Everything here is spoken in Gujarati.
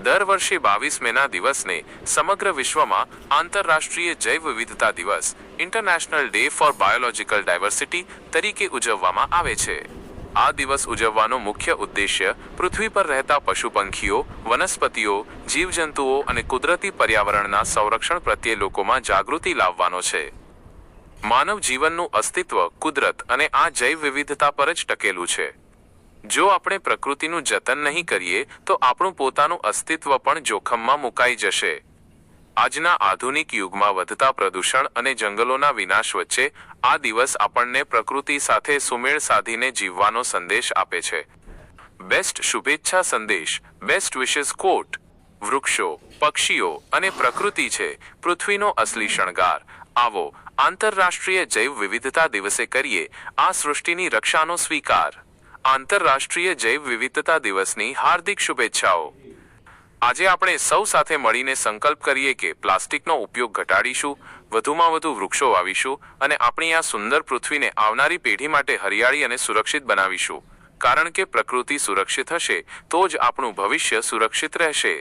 દર વર્ષે 22 મેના દિવસને સમગ્ર વિશ્વમાં આંતરરાષ્ટ્રીય જૈવ વિવિધતા દિવસ international day four biological diversity તરીકે ઉજવવામાં આવે છે। આ દિવસ ઉજવવાનો મુખ્ય ઉદ્દેશ્ય પૃથ્વી પર રહેતા પશુ પંખીઓ, વનસ્પતિઓ, જીવજંતુઓ અને કુદરતી પર્યાવરણના સંરક્ષણ પ્રત્યે લોકોમાં જાગૃતિ લાવવાનો છે। માનવ જીવનનું અસ્તિત્વ કુદરત અને આ જૈવ વિવિધતા પર જ ટકેલું છે। જો આપણે પ્રકૃતિનું જતન નહીં કરીએ તો આપણું પોતાનું અસ્તિત્વ પણ જોખમમાં મુકાઈ જશે। આજના આધુનિક યુગમાં વધતા પ્રદૂષણ અને જંગલોના વિનાશ વચ્ચે આ દિવસ આપણને પ્રકૃતિ સાથે સુમેળ સાધીને જીવવાનો સંદેશ આપે છે। બેસ્ટ શુભેચ્છા સંદેશ, બેસ્ટ વિશેસ કોટ। વૃક્ષો, પક્ષીઓ અને પ્રકૃતિ છે પૃથ્વીનો અસલી શણગાર। આવો આંતરરાષ્ટ્રીય જૈવ વિવિધતા દિવસે કરીએ આ સૃષ્ટિની રક્ષાનો સ્વીકાર। આંતરરાષ્ટ્રીય જૈવ વિવિધતા દિવસની હાર્દિક શુભેચ્છાઓ। આજે આપણે સૌ સાથે મળીને સંકલ્પ કરીએ કે પ્લાસ્ટિકનો ઉપયોગ ઘટાડીશું, વધુમાં વધુ વૃક્ષો વાવીશું અને આપણી આ સુંદર પૃથ્વીને આવનારી પેઢી માટે હરિયાળી અને સુરક્ષિત બનાવીશું। કારણ કે પ્રકૃતિ સુરક્ષિત હશે તો જ આપણું ભવિષ્ય સુરક્ષિત રહેશે।